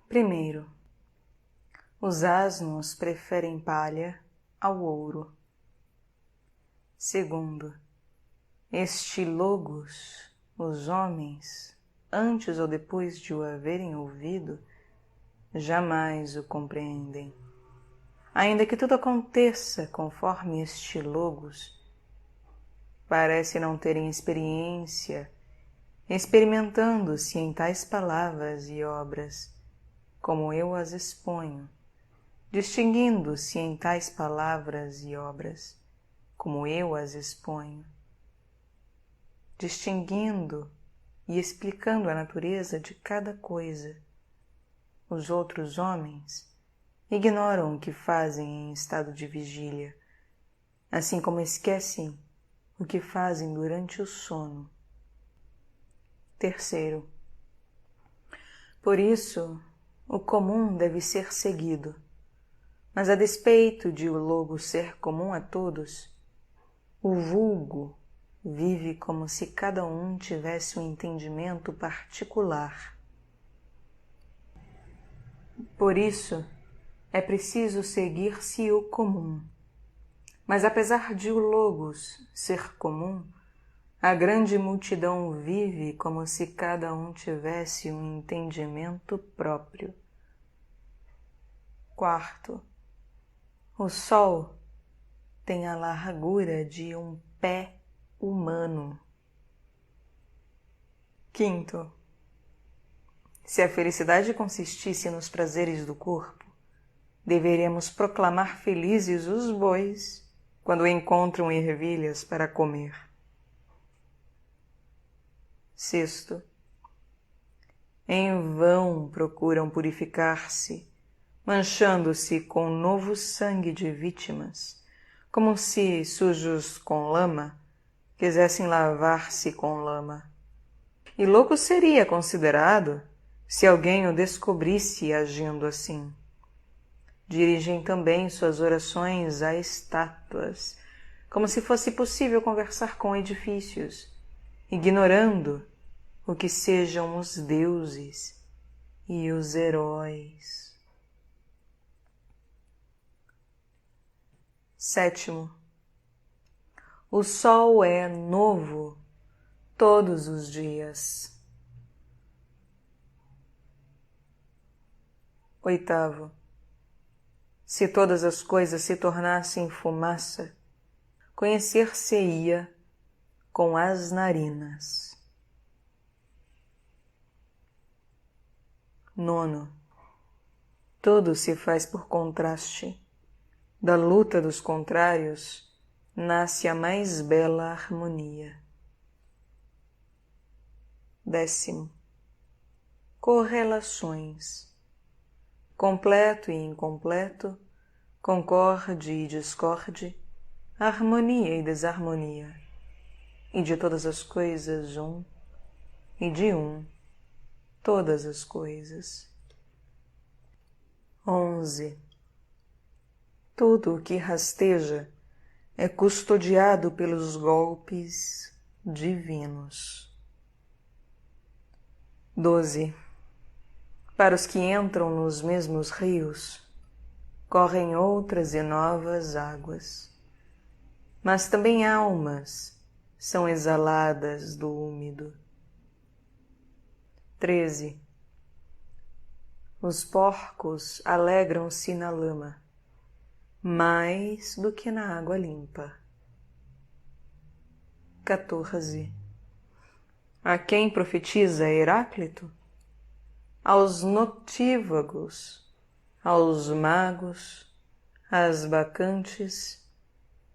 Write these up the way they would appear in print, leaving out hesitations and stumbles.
Primeiro, os asnos preferem palha ao ouro. Segundo, este logos, os homens, antes ou depois de o haverem ouvido, jamais o compreendem. Ainda que tudo aconteça conforme este logos, parece não terem experiência, experimentando-se em tais palavras e obras, como eu as exponho, distinguindo-se em tais palavras e obras, como eu as exponho, distinguindo e explicando a natureza de cada coisa. Os outros homens ignoram o que fazem em estado de vigília, assim como esquecem o que fazem durante o sono. Terceiro, por isso, o comum deve ser seguido, mas a despeito de o logo ser comum a todos, o vulgo vive como se cada um tivesse um entendimento particular. Por isso, é preciso seguir-se o comum. Mas apesar de o logos ser comum, a grande multidão vive como se cada um tivesse um entendimento próprio. Quarto, o sol tem a largura de um pé humano. Quinto, se a felicidade consistisse nos prazeres do corpo, deveríamos proclamar felizes os bois quando encontram ervilhas para comer. Sexto, em vão procuram purificar-se, manchando-se com novo sangue de vítimas, como se, sujos com lama, quisessem lavar-se com lama. E louco seria considerado se alguém o descobrisse agindo assim. Dirigem também suas orações a estátuas, como se fosse possível conversar com edifícios, ignorando o que sejam os deuses e os heróis. Sétimo, o sol é novo todos os dias. Oitavo, se todas as coisas se tornassem fumaça, conhecer-se-ia com as narinas. Nono, tudo se faz por contraste. Da luta dos contrários nasce a mais bela harmonia. Décimo, correlações. Completo e incompleto, concorde e discorde, harmonia e desarmonia, e de todas as coisas um, e de um todas as coisas. 11. Tudo o que rasteja é custodiado pelos golpes divinos. 12. Para os que entram nos mesmos rios, correm outras e novas águas, mas também almas são exaladas do úmido. 13. Os porcos alegram-se na lama, mais do que na água limpa. 14. A quem profetiza Heráclito? Aos noctívagos, aos magos, às bacantes,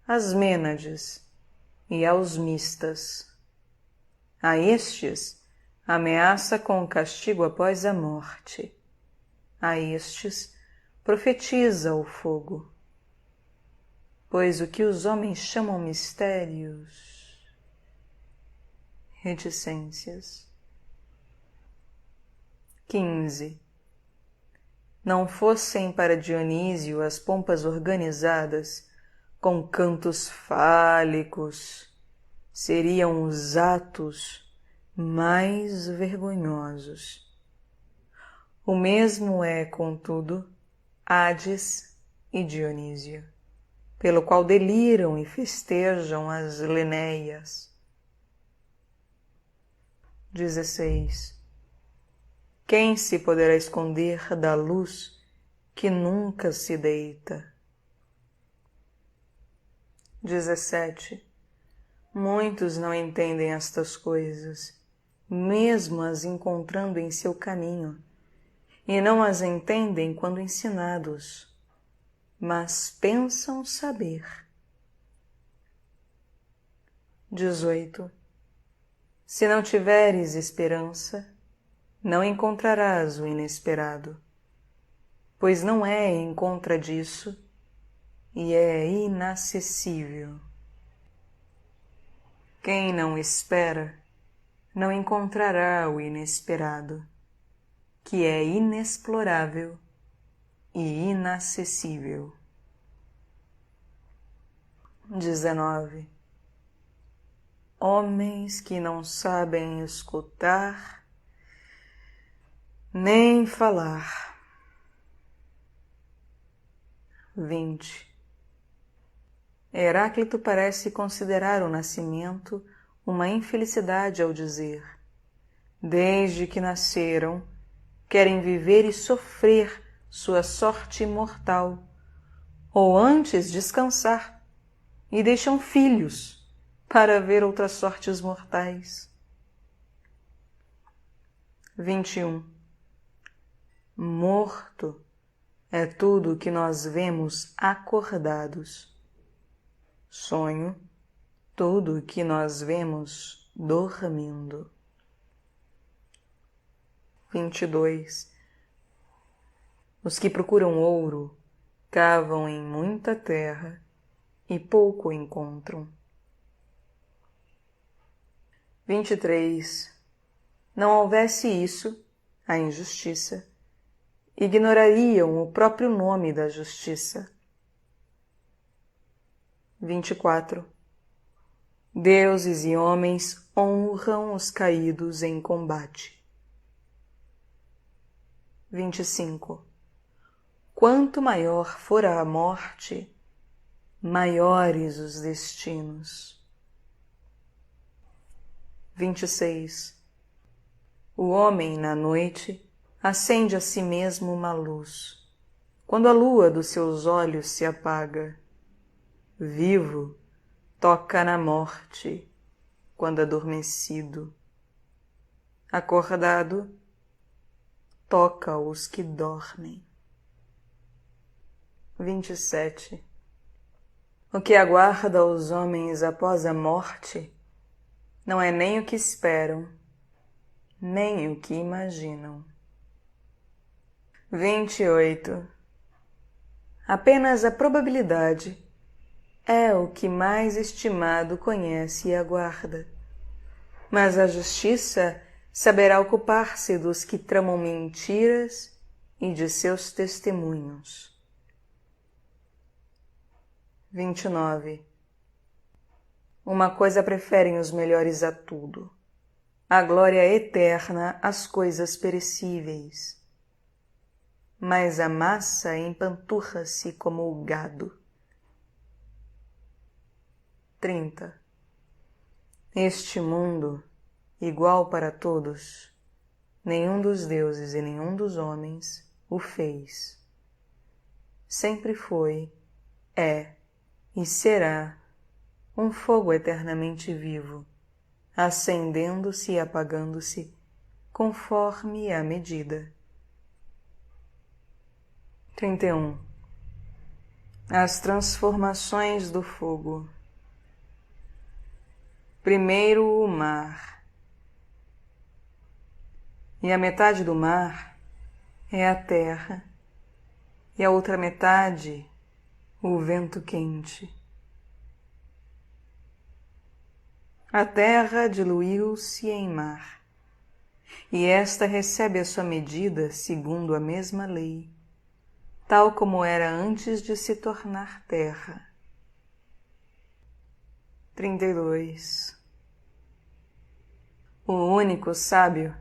às mênades e aos mistas. A estes ameaça com o castigo após a morte. A estes profetiza o fogo. Pois o que os homens chamam mistérios, reticências. 15. Não fossem para Dionísio as pompas organizadas, com cantos fálicos, seriam os atos mais vergonhosos. O mesmo é, contudo, Hades e Dionísio, pelo qual deliram e festejam as Lenéias. 16. Quem se poderá esconder da luz que nunca se deita? 17. Muitos não entendem estas coisas, mesmo as encontrando em seu caminho, e não as entendem quando ensinados, mas pensam saber. 18. Se não tiveres esperança, não encontrarás o inesperado, pois não é em contra disso e é inacessível. Quem não espera, não encontrará o inesperado, que é inexplorável e inacessível. 19. Homens que não sabem escutar nem falar. 20. Heráclito parece considerar o nascimento uma infelicidade ao dizer: desde que nasceram, querem viver e sofrer sua sorte mortal, ou antes descansar, e deixam filhos para ver outras sortes mortais. 21. Morto é tudo que nós vemos acordados. Sonho, tudo que nós vemos dormindo. 22. Os que procuram ouro cavam em muita terra e pouco encontram. 23. Não houvesse isso, a injustiça, ignorariam o próprio nome da justiça. 24. Deuses e homens honram os caídos em combate. 25. Quanto maior fora a morte, maiores os destinos. 26. O homem, na noite, acende a si mesmo uma luz, quando a lua dos seus olhos se apaga. Vivo, toca na morte, quando adormecido. Acordado, toca os que dormem. 27. O que aguarda os homens após a morte não é nem o que esperam, nem o que imaginam. 28. Apenas a probabilidade é o que mais estimado conhece e aguarda, mas a justiça saberá ocupar-se dos que tramam mentiras e de seus testemunhos. 29. Uma coisa preferem os melhores a tudo: a glória eterna às coisas perecíveis. Mas a massa empanturra-se como o gado. 30. Este mundo, igual para todos, nenhum dos deuses e nenhum dos homens o fez. Sempre foi, é e será um fogo eternamente vivo, acendendo-se e apagando-se conforme a medida. 31. As transformações do fogo. Primeiro o mar. E a metade do mar é a terra, e a outra metade o vento quente. A terra diluiu-se em mar, e esta recebe a sua medida segundo a mesma lei, tal como era antes de se tornar terra. 32. O único sábio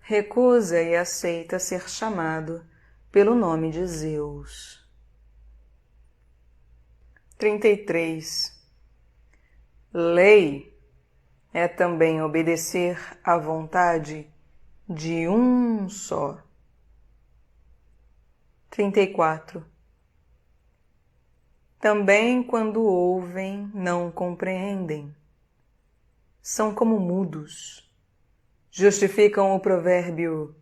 recusa e aceita ser chamado pelo nome de Zeus. 33. Lei é também obedecer à vontade de um só. 34. Também quando ouvem, não compreendem. São como mudos. Justificam o provérbio: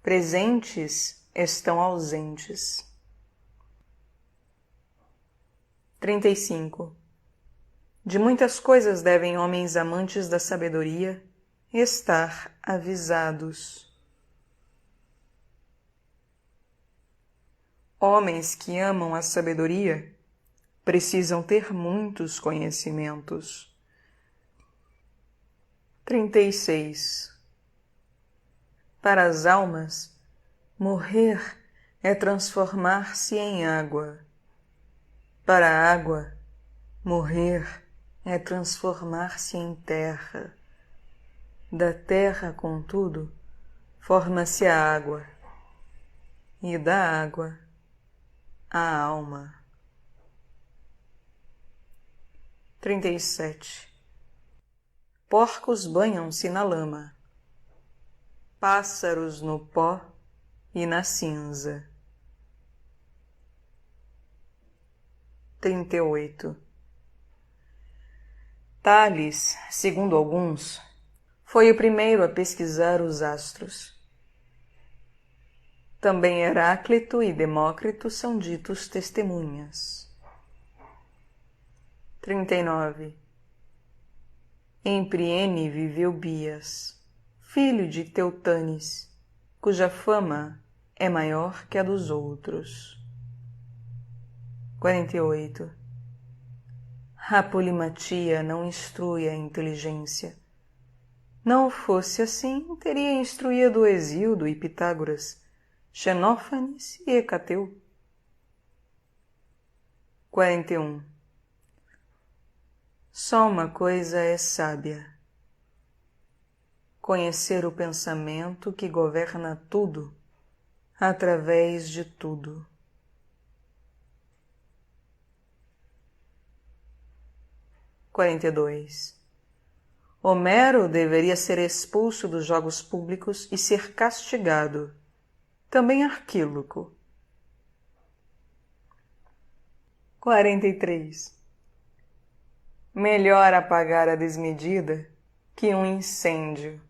presentes estão ausentes. 35. De muitas coisas devem homens amantes da sabedoria estar avisados. Homens que amam a sabedoria precisam ter muitos conhecimentos. 36. Para as almas, morrer é transformar-se em água. Para a água, morrer é transformar-se em terra. Da terra, contudo, forma-se a água, e da água, a alma. 37. Porcos banham-se na lama, pássaros no pó e na cinza. 38. Tales, segundo alguns, foi o primeiro a pesquisar os astros. Também Heráclito e Demócrito são ditos testemunhas. 39. Em Priene viveu Bias, filho de Teutanes, cuja fama é maior que a dos outros. 48. A polimatia não instrui a inteligência. Não fosse assim, teria instruído Hesíodo e Pitágoras, Xenófanes e Hecateu. 41. Só uma coisa é sábia: conhecer o pensamento que governa tudo, através de tudo. 42. Homero deveria ser expulso dos jogos públicos e ser castigado. Também Arquíloco. 43. Melhor apagar a desmedida que um incêndio.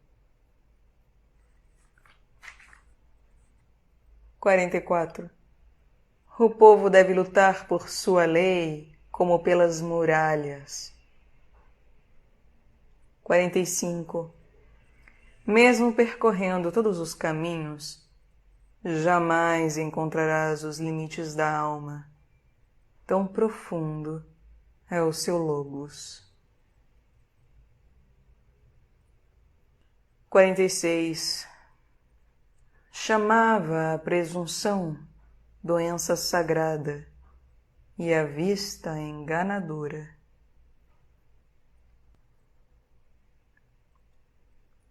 44. O povo deve lutar por sua lei como pelas muralhas. 45. Mesmo percorrendo todos os caminhos, jamais encontrarás os limites da alma. Tão profundo é o seu logos. 46. Chamava a presunção doença sagrada e a vista enganadora.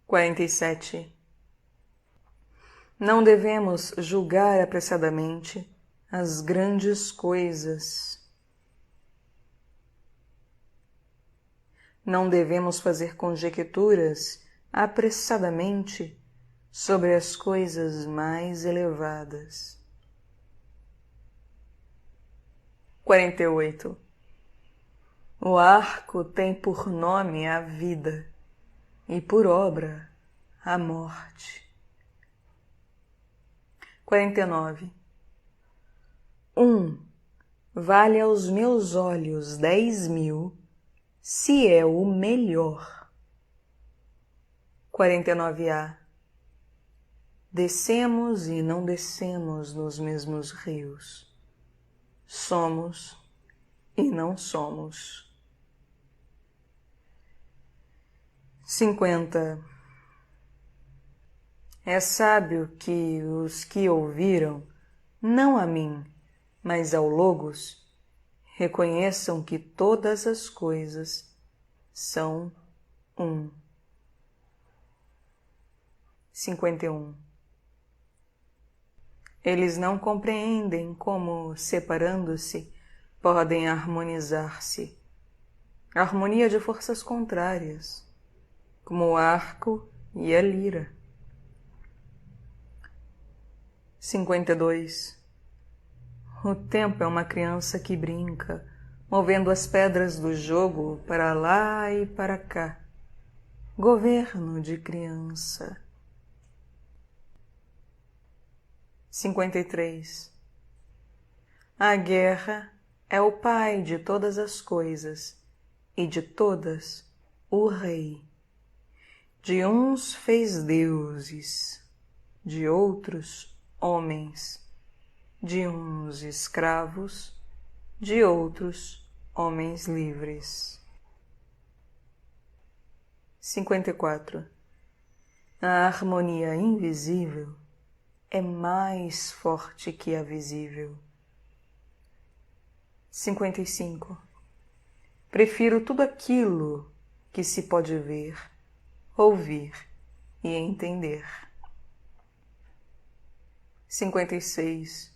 47. Não devemos julgar apressadamente as grandes coisas. Não devemos fazer conjecturas apressadamente sobre as coisas mais elevadas. 48. O arco tem por nome a vida e por obra a morte. 49. Vale aos meus olhos 10.000, se é o melhor. 49a. Descemos e não descemos nos mesmos rios. Somos e não somos. 50. É sábio que os que ouviram, não a mim, mas ao Logos, reconheçam que todas as coisas são um. 51. Eles não compreendem como, separando-se, podem harmonizar-se. Harmonia de forças contrárias, como o arco e a lira. 52. O tempo é uma criança que brinca, movendo as pedras do jogo para lá e para cá. Governo de criança. 53. A guerra é o pai de todas as coisas, e de todas o rei. De uns fez deuses, de outros homens, de uns escravos, de outros homens livres. 54. A harmonia invisível é mais forte que a visível. 55. Prefiro tudo aquilo que se pode ver, ouvir e entender. 56.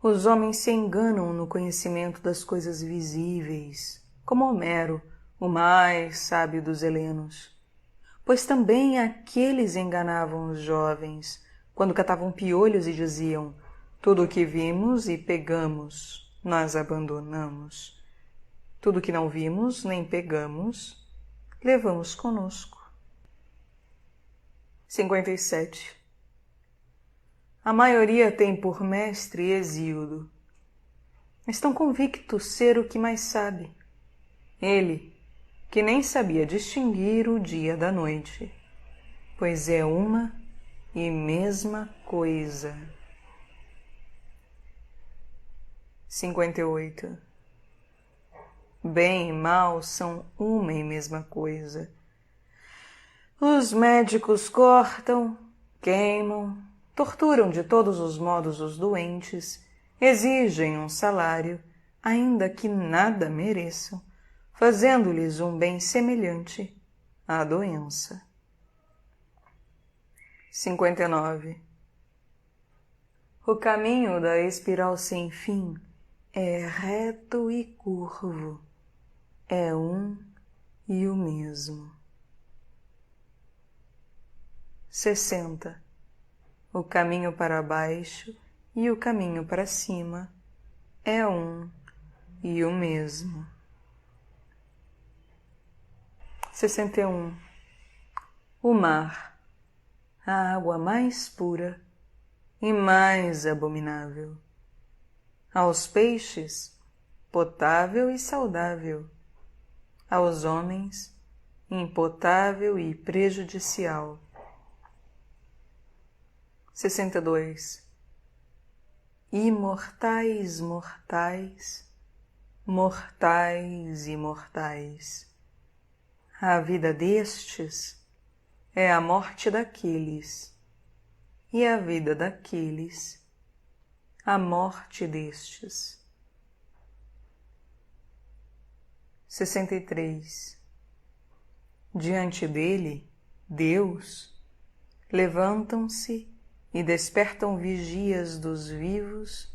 Os homens se enganam no conhecimento das coisas visíveis, como Homero, o mais sábio dos helenos, pois também aqueles enganavam os jovens, quando catavam piolhos e diziam: tudo o que vimos e pegamos, nós abandonamos. Tudo o que não vimos nem pegamos, levamos conosco. 57. A maioria tem por mestre Hesíodo. Estão convictos ser o que mais sabe. Ele, que nem sabia distinguir o dia da noite, pois é uma e mesma coisa. 58. Bem e mal são uma e mesma coisa. Os médicos cortam, queimam, torturam de todos os modos os doentes, exigem um salário, ainda que nada mereçam, fazendo-lhes um bem semelhante à doença. 59. O caminho da espiral sem fim é reto e curvo, é um e o mesmo. 60. O caminho para baixo e o caminho para cima é um e o mesmo. 61. O mar, a água mais pura e mais abominável. Aos peixes, potável e saudável. Aos homens, impotável e prejudicial. 62. Imortais mortais, mortais imortais. A vida destes é a morte daqueles, e a vida daqueles, a morte destes. 63. Diante dele, Deus, levantam-se e despertam vigias dos vivos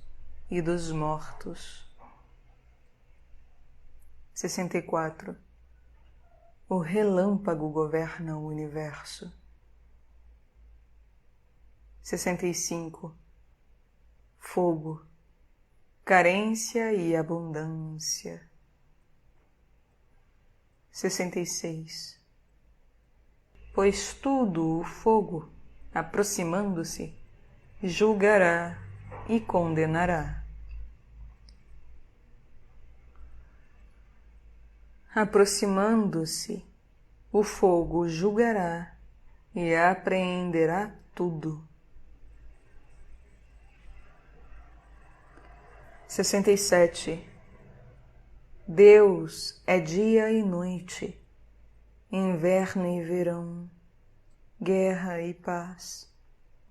e dos mortos. 64. O relâmpago governa o universo. 65. Fogo, carência e abundância. 66. Pois tudo o fogo, aproximando-se, julgará e condenará. Aproximando-se, o fogo julgará e apreenderá tudo. 67. Deus é dia e noite, inverno e verão, guerra e paz,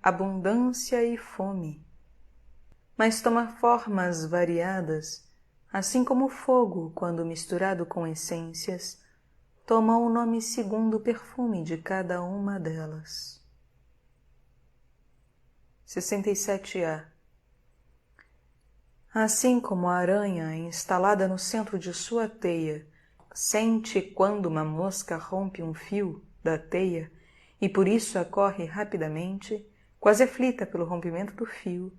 abundância e fome, mas toma formas variadas, assim como o fogo, quando misturado com essências, toma o nome segundo o perfume de cada uma delas. 67A. Assim como a aranha, instalada no centro de sua teia, sente quando uma mosca rompe um fio da teia e por isso acorre rapidamente, quase aflita pelo rompimento do fio,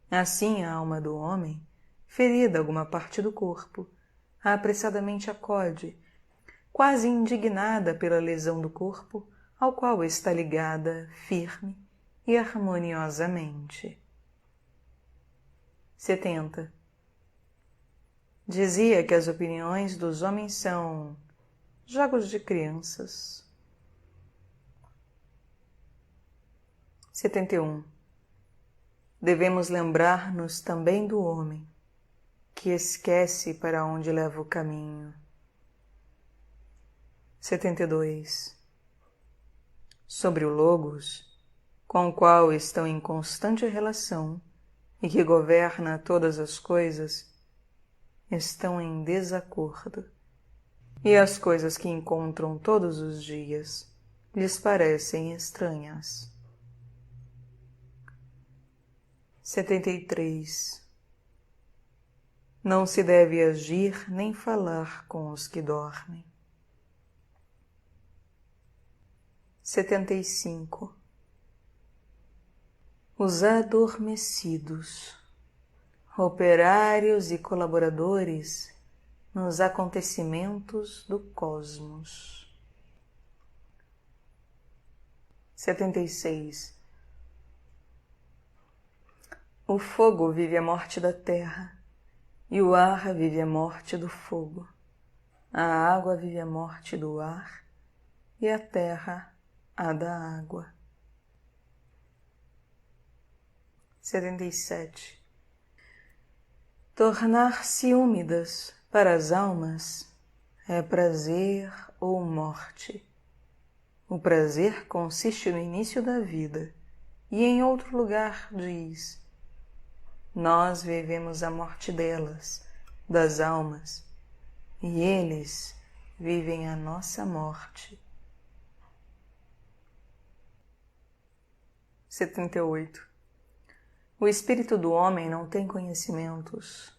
assim a alma do homem, ferida alguma parte do corpo, apressadamente acode, quase indignada pela lesão do corpo, ao qual está ligada firme e harmoniosamente. 70. Dizia que as opiniões dos homens são jogos de crianças. 71. Devemos lembrar-nos também do homem, que esquece para onde leva o caminho. 72. Sobre o Logos, com o qual estão em constante relação e que governa todas as coisas, estão em desacordo, e as coisas que encontram todos os dias lhes parecem estranhas. 73. Não se deve agir nem falar com os que dormem. 75. Os adormecidos, operários e colaboradores nos acontecimentos do cosmos. 76. O fogo vive a morte da terra, e o ar vive a morte do fogo. A água vive a morte do ar, e a terra a da água. 77. Tornar-se úmidas para as almas é prazer ou morte. O prazer consiste no início da vida, e em outro lugar diz: nós vivemos a morte delas, das almas, e eles vivem a nossa morte. 78. O espírito do homem não tem conhecimentos,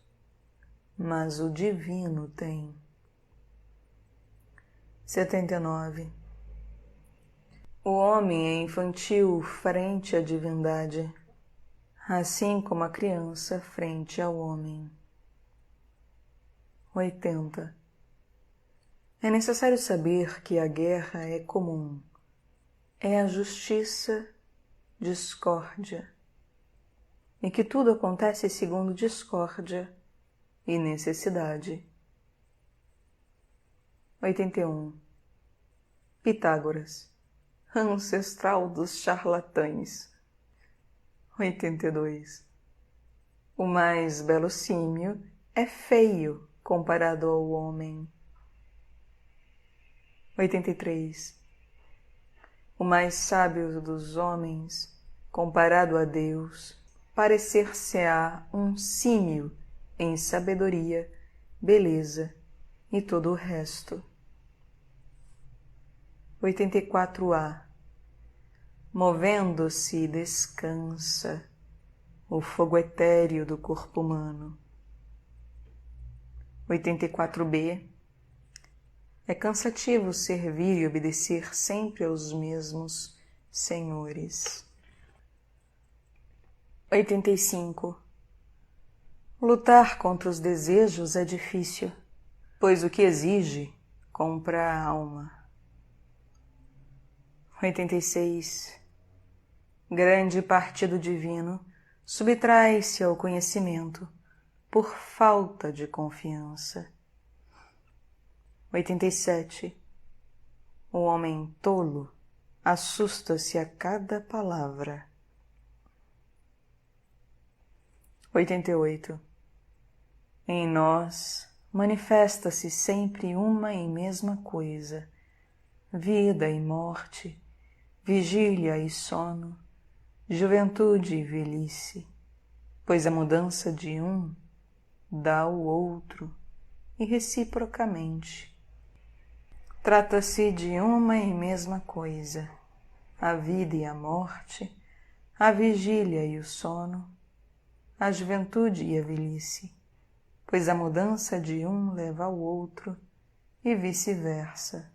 mas o divino tem. 79. O homem é infantil frente à divindade, assim como a criança frente ao homem. 80. É necessário saber que a guerra é comum, é a justiça, discórdia, e que tudo acontece segundo discórdia e necessidade. 81. Pitágoras, ancestral dos charlatães. 82. O mais belo símio é feio comparado ao homem. 83. O mais sábio dos homens, comparado a Deus, parecer-se-á um símio em sabedoria, beleza e todo o resto. 84A. Movendo-se descansa o fogo etéreo do corpo humano. 84B. É cansativo servir e obedecer sempre aos mesmos senhores. 85. Lutar contra os desejos é difícil, pois o que exige compra a alma. 86. Grande partido divino subtrai-se ao conhecimento por falta de confiança. 87. O homem tolo assusta-se a cada palavra. 88. Em nós manifesta-se sempre uma e mesma coisa, vida e morte, vigília e sono, juventude e velhice, pois a mudança de um dá ao outro e reciprocamente. Trata-se de uma e mesma coisa, a vida e a morte, a vigília e o sono, a juventude e a velhice, pois a mudança de um leva ao outro e vice-versa.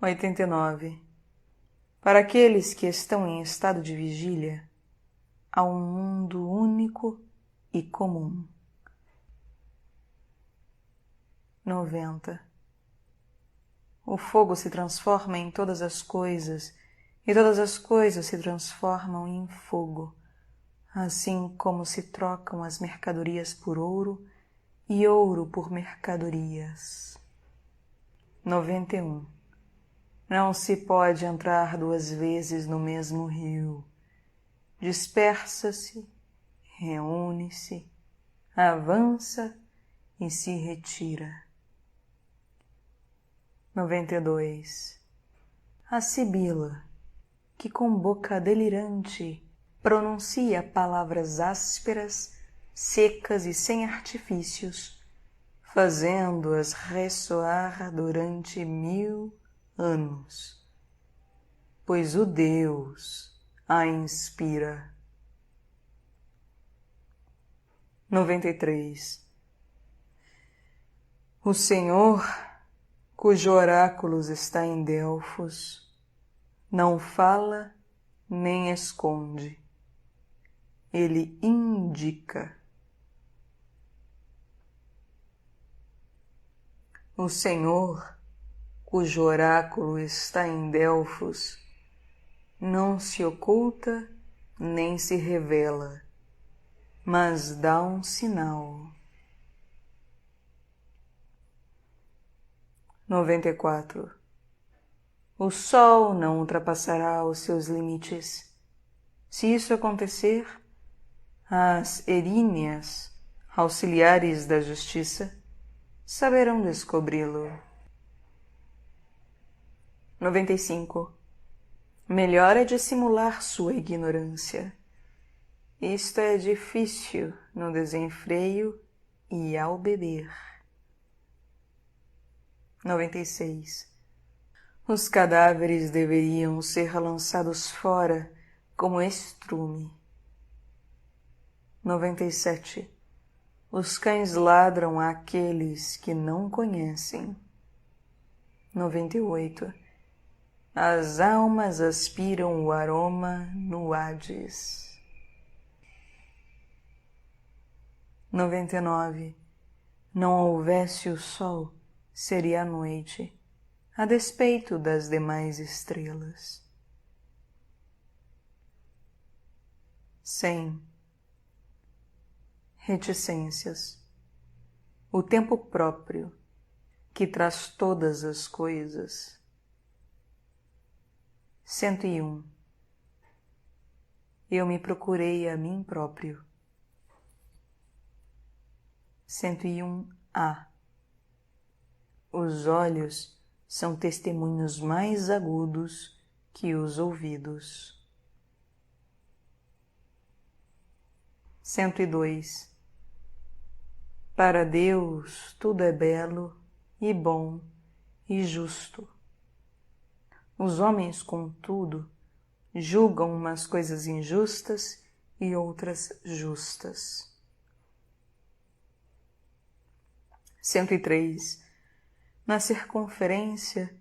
89. Para aqueles que estão em estado de vigília, há um mundo único e comum. 90. O fogo se transforma em todas as coisas, e todas as coisas se transformam em fogo, assim como se trocam as mercadorias por ouro e ouro por mercadorias. 91. Não se pode entrar duas vezes no mesmo rio. Dispersa-se, reúne-se, avança e se retira. 92. A sibila, que com boca delirante pronuncia palavras ásperas, secas e sem artifícios, fazendo-as ressoar durante 1000 anos, pois o Deus a inspira. 93. O Senhor, cujo oráculos está em Delfos, não fala nem esconde, ele indica. O Senhor, cujo oráculo está em Delfos, não se oculta nem se revela, mas dá um sinal. 94. O sol não ultrapassará os seus limites. Se isso acontecer, as eríneas, auxiliares da justiça, saberão descobri-lo. 95. Melhor é dissimular sua ignorância. Isto é difícil no desenfreio e ao beber. 96. Os cadáveres deveriam ser lançados fora como estrume. 97. Os cães ladram àqueles que não conhecem. 98. As almas aspiram o aroma no Hades. 99. Não houvesse o sol, seria a noite, a despeito das demais estrelas. 100. Reticências. O tempo próprio, que traz todas as coisas. 101. Eu me procurei a mim próprio. 101A. Os olhos são testemunhos mais agudos que os ouvidos. 102. Para Deus tudo é belo e bom e justo. Os homens, contudo, julgam umas coisas injustas e outras justas. 103. Na circunferência,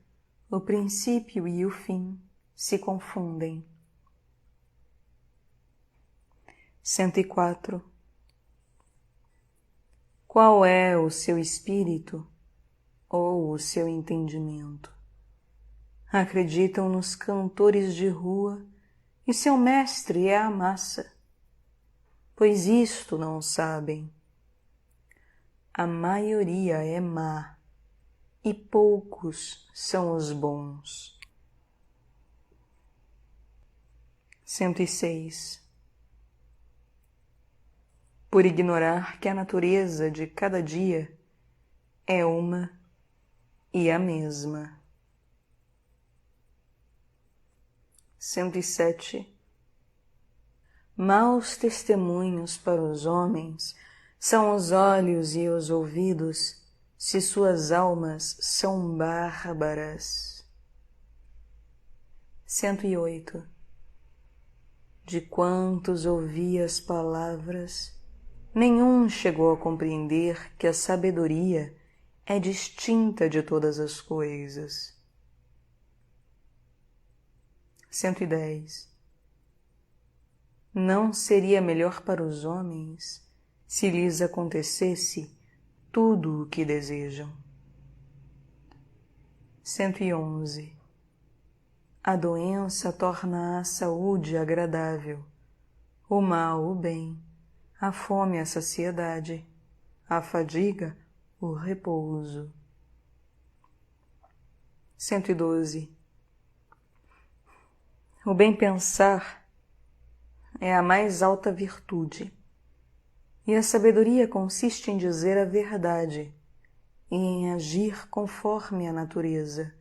o princípio e o fim se confundem. 104. Qual é o seu espírito ou o seu entendimento? Acreditam nos cantores de rua e seu mestre é a massa, pois isto não sabem. A maioria é má e poucos são os bons. 106. Por ignorar que a natureza de cada dia é uma e a mesma. 107. Maus testemunhos para os homens são os olhos e os ouvidos, se suas almas são bárbaras. 108. De quantos ouvi as palavras, nenhum chegou a compreender que a sabedoria é distinta de todas as coisas. 110. Não seria melhor para os homens se lhes acontecesse tudo o que desejam. 111. A doença torna a saúde agradável, o mal o bem, a fome a saciedade, a fadiga o repouso. 112. O bem pensar é a mais alta virtude, e a sabedoria consiste em dizer a verdade e em agir conforme a natureza,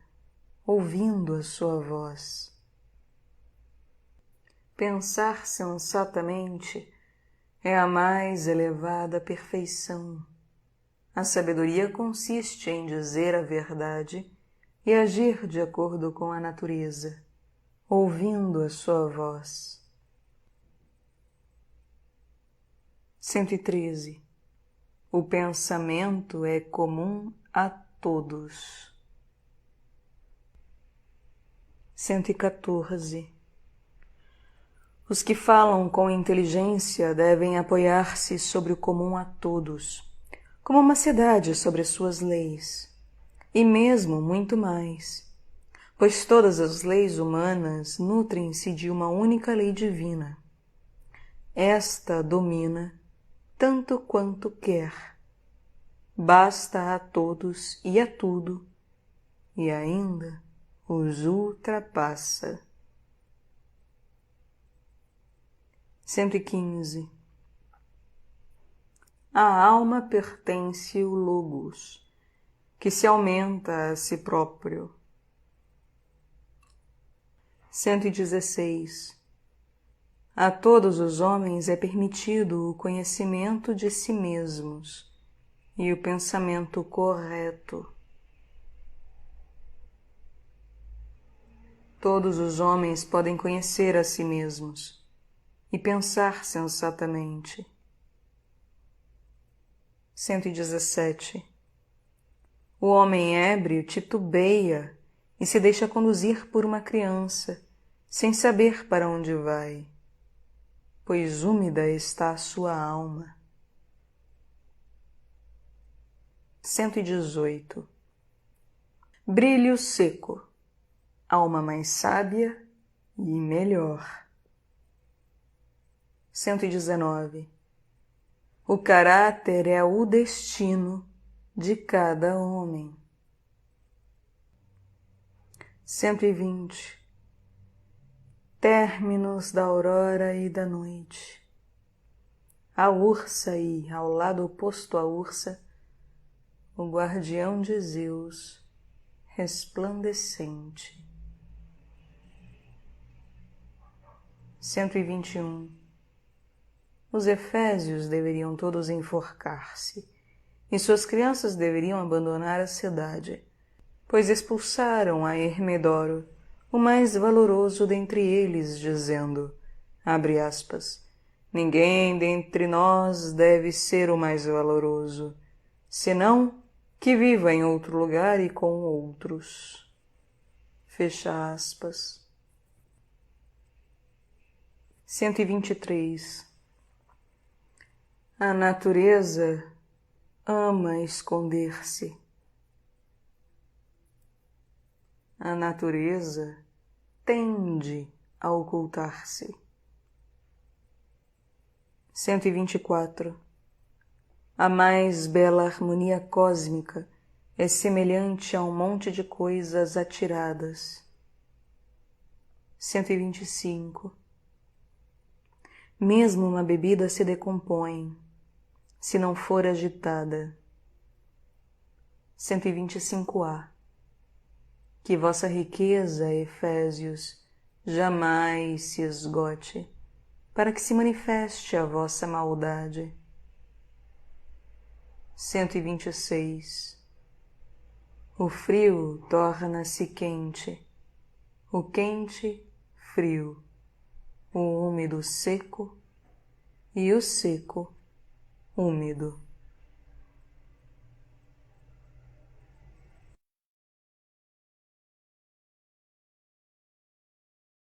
ouvindo a sua voz. Pensar sensatamente é a mais elevada perfeição. A sabedoria consiste em dizer a verdade e agir de acordo com a natureza, ouvindo a sua voz. 113. O pensamento é comum a todos. 114. Os que falam com inteligência devem apoiar-se sobre o comum a todos, como uma cidade sobre suas leis, e mesmo muito mais, pois todas as leis humanas nutrem-se de uma única lei divina. Esta domina tanto quanto quer, basta a todos e a tudo, e ainda os ultrapassa. 115. A alma pertence ao Logos, que se aumenta a si próprio. 116. A todos os homens é permitido o conhecimento de si mesmos e o pensamento correto. Todos os homens podem conhecer a si mesmos e pensar sensatamente. 117. O homem ébrio titubeia e se deixa conduzir por uma criança, sem saber para onde vai, pois úmida está a sua alma. 118. Brilho seco, alma mais sábia e melhor. 119. O caráter é o destino de cada homem. 120. Términos da aurora e da noite. A ursa e, ao lado oposto à ursa, o guardião de Zeus, resplandecente. 121. Os efésios deveriam todos enforcar-se, e suas crianças deveriam abandonar a cidade, pois expulsaram a Hermedoro, o mais valoroso dentre eles, dizendo, abre aspas, ninguém dentre nós deve ser o mais valoroso, senão que viva em outro lugar e com outros. Fecha aspas. 123. A natureza ama esconder-se. A natureza tende a ocultar-se. 124. A mais bela harmonia cósmica é semelhante a um monte de coisas atiradas. 125. Mesmo uma bebida se decompõe, se não for agitada. 125a. Que vossa riqueza, Efésios, jamais se esgote, para que se manifeste a vossa maldade. 126. O frio torna-se quente, o quente, frio, o úmido seco e o seco úmido.